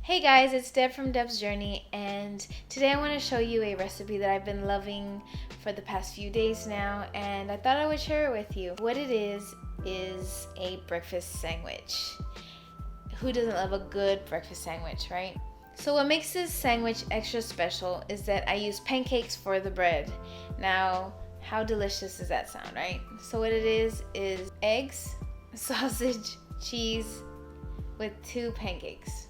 Hey guys, it's Deb from Deb's Journey, and today I want to show you a recipe that I've been loving for the past few days now, and I thought I would share it with you. What it is a breakfast sandwich. Who doesn't love a good breakfast sandwich, right? So what makes this sandwich extra special is that I use pancakes for the bread. Now, how delicious does that sound, right? So what it is eggs, sausage, cheese with 2 pancakes.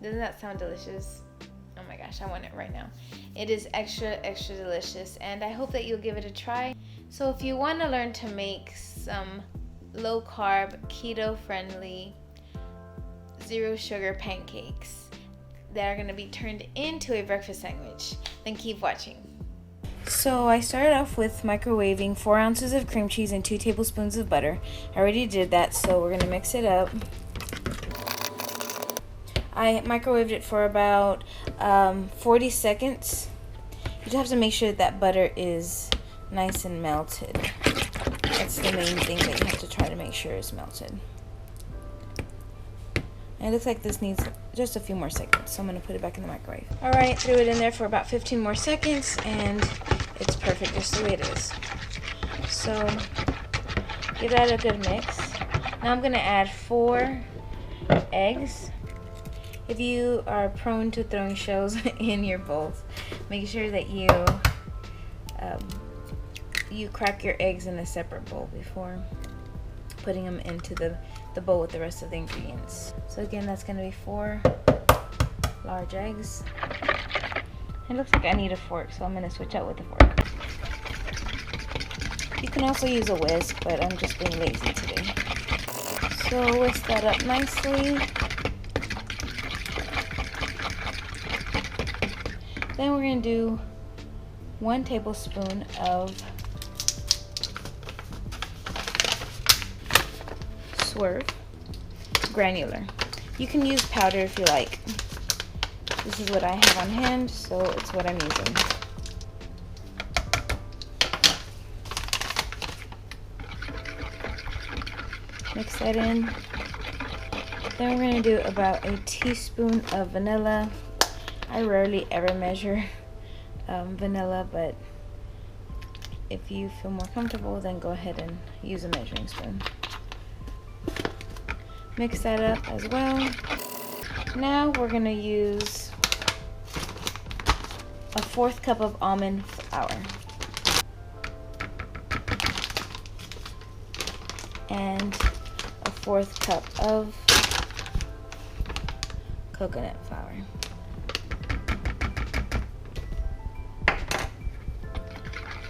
Doesn't that sound delicious? Oh my gosh, I want it right now. It is extra delicious, and I hope that you'll give it a try. So if you want to learn to make some low carb, keto friendly, 0 sugar pancakes that are going to be turned into a breakfast sandwich, then keep watching. So I started off with microwaving 4 ounces of cream cheese and 2 tablespoons of butter. I already did that, so we're going to mix it up. I microwaved it for about 40 seconds. You just have to make sure that butter is nice and melted. That's the main thing that you have to try to make sure is melted. And it looks like this needs just a few more seconds, so I'm going to put it back in the microwave. Alright, threw it in there for about 15 more seconds, and it's perfect just the way it is. So, give that a good mix. Now I'm going to add 4 eggs. If you are prone to throwing shells in your bowls, make sure that you crack your eggs in a separate bowl before putting them into the bowl with the rest of the ingredients. So again, that's going to be 4 large eggs. It looks like I need a fork, so I'm going to switch out with the fork. You can also use a whisk, but I'm just being lazy today. So whisk that up nicely. Then we're going to do 1 tablespoon of swerve, granular. You can use powder if you like. This is what I have on hand, so it's what I'm using. Mix that in. Then we're going to do about a teaspoon of vanilla. I rarely ever measure vanilla, but if you feel more comfortable, then go ahead and use a measuring spoon. Mix that up as well. Now we're going to use a 1/4 cup of almond flour and a 1/4 cup of coconut flour.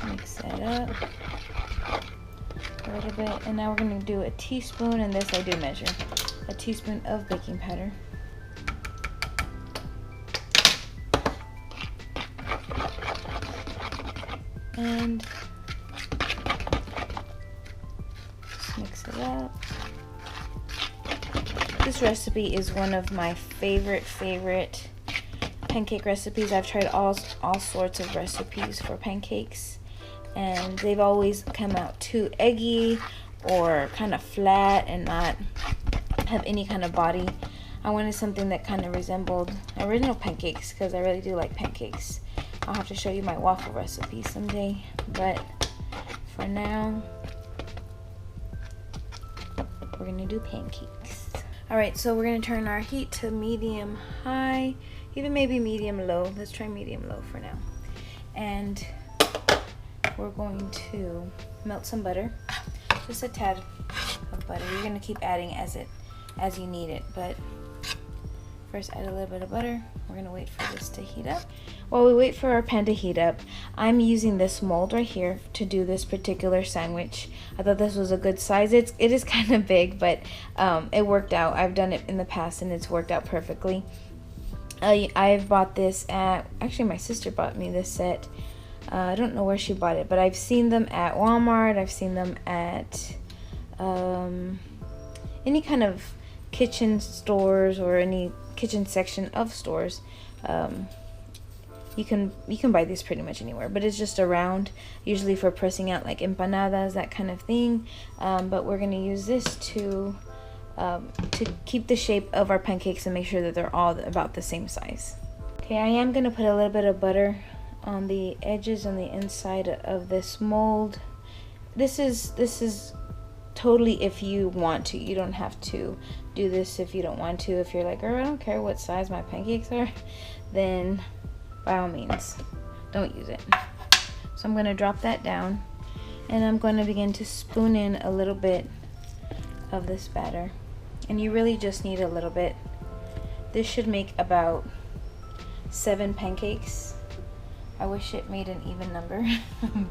Mix that up a little bit, and now we're going to do a teaspoon, and this I do measure, a teaspoon of baking powder. And just mix it up. This recipe is one of my favorite pancake recipes. I've tried all sorts of recipes for pancakes, and they've always come out too eggy or kind of flat and not have any kind of body. I wanted something that kind of resembled original pancakes because I really do like pancakes. I'll have to show you my waffle recipe someday, but for now we're gonna do pancakes. Alright, so we're gonna turn our heat to medium high, even maybe medium low. Let's try medium low for now. And we're going to melt some butter, just a tad of butter. You're going to keep adding as you need it, but first add a little bit of butter. We're going to wait for this to heat up. While we wait for our pan to heat up, I'm using this mold right here to do this particular sandwich. I thought this was a good size. It is kind of big, but it worked out. I've done it in the past and it's worked out perfectly. I've bought this at, actually my sister bought me this set. I don't know where she bought it, but I've seen them at Walmart. I've seen them at any kind of kitchen stores or any kitchen section of stores. You can buy these pretty much anywhere, but it's just a round, usually for pressing out like empanadas, that kind of thing. But we're gonna use this to to keep the shape of our pancakes and make sure that they're all about the same size. Okay, I am going to put a little bit of butter on the edges on the inside of this mold. This is totally if you want to. You don't have to do this if you don't want to. If you're like, oh, I don't care what size my pancakes are, then by all means, don't use it. So I'm going to drop that down, and I'm going to begin to spoon in a little bit of this batter. And you really just need a little bit. This should make about 7 pancakes. I wish it made an even number,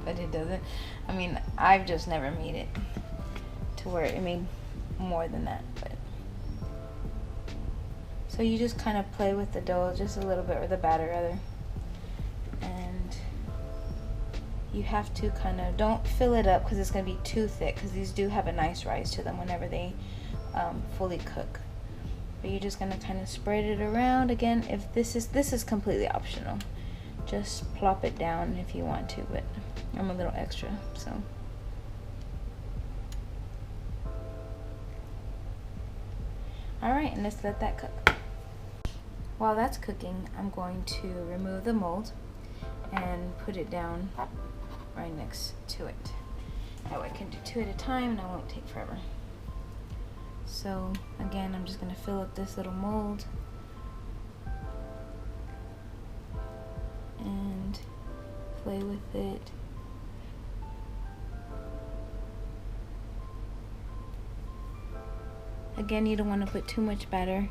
but it doesn't. I mean, I've just never made it to where it made more than that. But so you just kind of play with the dough just a little bit, or the batter rather, and you have to kind of, don't fill it up because it's going to be too thick, because these do have a nice rise to them whenever they fully cook. But you're just going to kind of spread it around. Again, if this is completely optional, just plop it down if you want to, but I'm a little extra, so. Alright, and let's let that cook. While that's cooking, I'm going to remove the mold and put it down right next to it. That way I can do 2 at a time and I won't take forever. So again, I'm just going to fill up this little mold and play with it. Again, you don't want to put too much batter,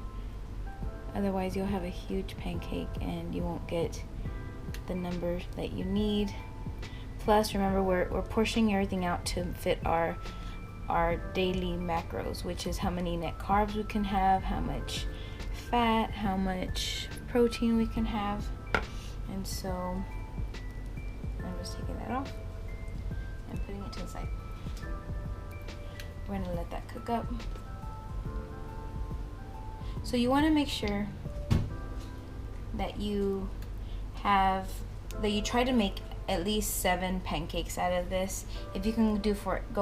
otherwise you'll have a huge pancake and you won't get the number that you need. Plus, remember, we're portioning everything out to fit our daily macros, which is how many net carbs we can have, how much fat, how much protein we can have. And so I'm just taking that off and putting it to the side. We're gonna let that cook up. So you want to make sure that you try to make at least 7 pancakes out of this. If you can go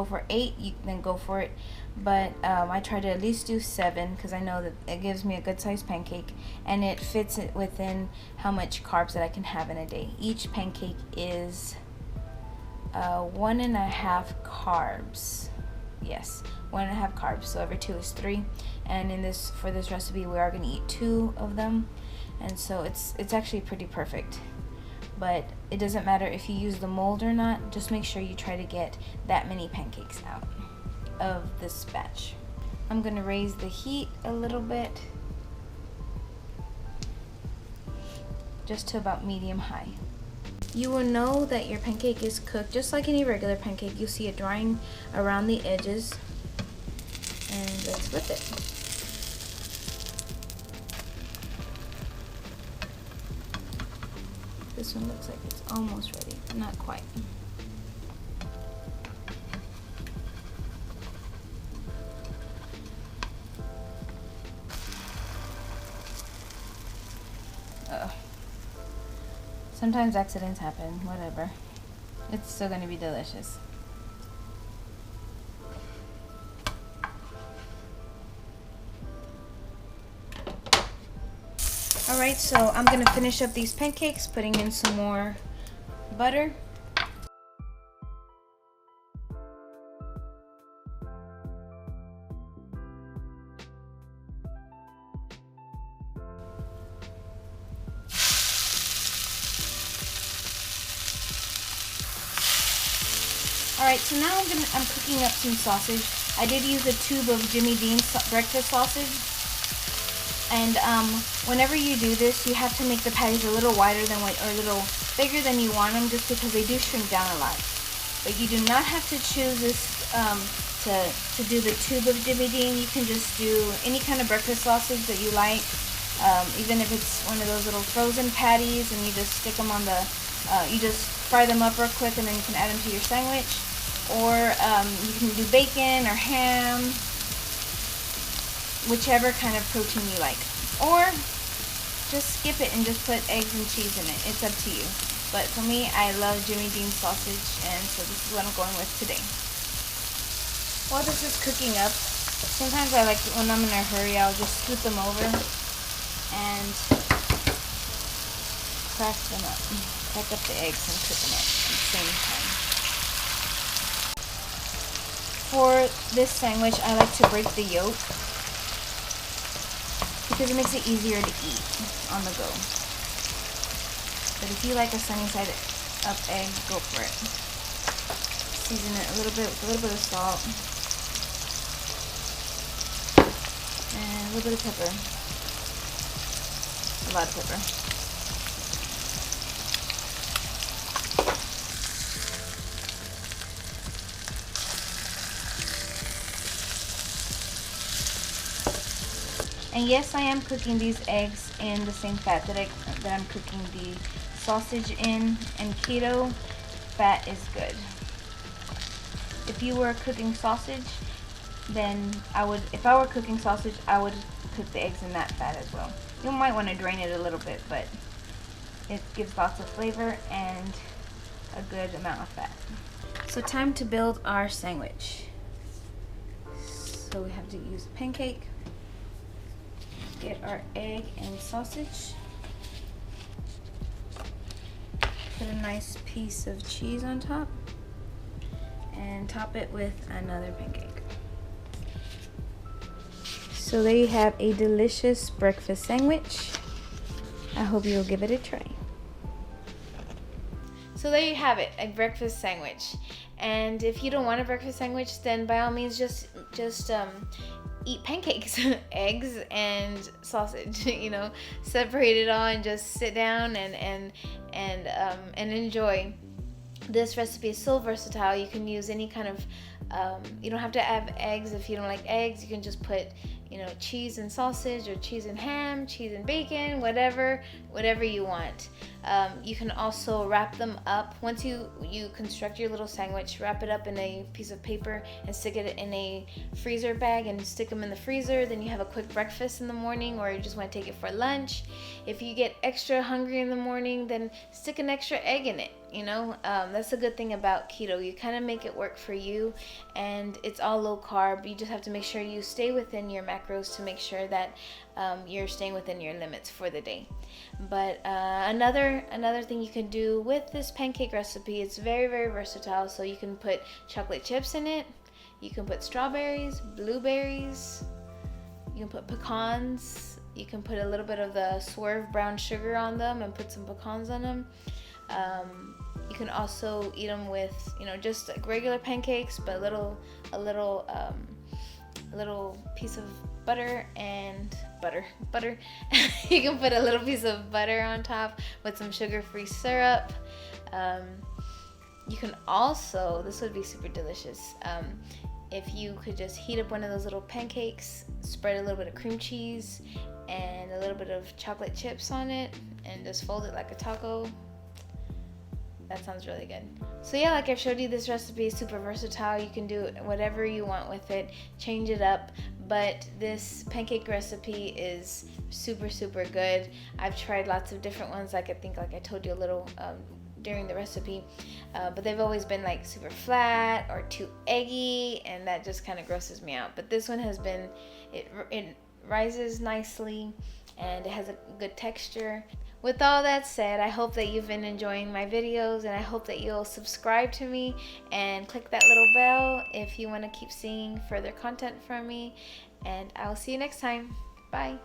for 8, then go for it. But I try to at least do 7 because I know that it gives me a good sized pancake, and it fits it within how much carbs that I can have in a day. Each pancake is 1.5 carbs. Yes, 1.5 carbs. So every 2 is 3. And for this recipe, we are going to eat 2 of them, and so it's actually pretty perfect. But it doesn't matter if you use the mold or not. Just make sure you try to get that many pancakes out of this batch. I'm going to raise the heat a little bit, just to about medium high. You will know that your pancake is cooked just like any regular pancake. You'll see it drying around the edges, and let's flip it. This one looks like it's almost ready, but not quite. Sometimes accidents happen, whatever. It's still going to be delicious. Alright, so I'm going to finish up these pancakes, putting in some more butter. Alright, so now I'm cooking up some sausage. I did use a tube of Jimmy Dean's breakfast sausage. And whenever you do this, you have to make the patties a little wider than or a little bigger than you want them, just because they do shrink down a lot. But you do not have to choose this to do the tube of Jimmy Dean. You can just do any kind of breakfast sausage that you like, even if it's one of those little frozen patties, and you just stick them on the, you just fry them up real quick, and then you can add them to your sandwich. Or you can do bacon or ham, whichever kind of protein you like. Or just skip it and just put eggs and cheese in it. It's up to you. But for me, I love Jimmy Dean sausage, and so this is what I'm going with today. While this is cooking up, Sometimes I like, when I'm in a hurry, I'll just scoot them over and crack them up. Crack up the eggs and cook them up at the same time. For this sandwich, I like to break the yolk because it makes it easier to eat on the go. But if you like a sunny side up egg, go for it. Season it a little bit with a little bit of salt and a little bit of pepper. A lot of pepper. And yes, I am cooking these eggs in the same fat that I'm cooking the sausage in, and keto fat is good. If you were cooking sausage, then if I were cooking sausage, I would cook the eggs in that fat as well. You might want to drain it a little bit, but it gives lots of flavor and a good amount of fat. So time to build our sandwich. So we have to use a pancake. Get our egg and sausage. Put a nice piece of cheese on top and top it with another pancake. So there you have a delicious breakfast sandwich. I hope you'll give it a try. So there you have it, a breakfast sandwich. And if you don't want a breakfast sandwich, then by all means just eat pancakes, eggs, and sausage. You know, separate it all and just sit down and enjoy. This recipe is so versatile. You can use any kind of you don't have to have eggs if you don't like eggs. You can just put, you know, cheese and sausage, or cheese and ham, cheese and bacon, whatever you want. You can also wrap them up. Once you construct your little sandwich, wrap it up in a piece of paper and stick it in a freezer bag and stick them in the freezer. Then you have a quick breakfast in the morning, or you just want to take it for lunch. If you get extra hungry in the morning, then stick an extra egg in it. You know, that's a good thing about keto. You kind of make it work for you, and it's all low carb. You just have to make sure you stay within your macros to make sure that you're staying within your limits for the day. But another thing you can do with this pancake recipe, it's very, very versatile. So you can put chocolate chips in it. You can put strawberries, blueberries. You can put pecans. You can put a little bit of the swerve brown sugar on them and put some pecans on them. You can also eat them with, you know, just like regular pancakes, but a little piece of butter and butter. You can put a little piece of butter on top with some sugar-free syrup. You can also, this would be super delicious, if you could just heat up one of those little pancakes, spread a little bit of cream cheese and a little bit of chocolate chips on it, and just fold it like a taco. That sounds really good. So yeah, like I've showed you, this recipe is super versatile. You can do whatever you want with it, change it up. But this pancake recipe is super, super good. I've tried lots of different ones, like I told you a little during the recipe, but they've always been like super flat or too eggy, and that just kind of grosses me out. But this one has been, it rises nicely and it has a good texture. With all that said, I hope that you've been enjoying my videos, and I hope that you'll subscribe to me and click that little bell if you want to keep seeing further content from me. And I'll see you next time. Bye.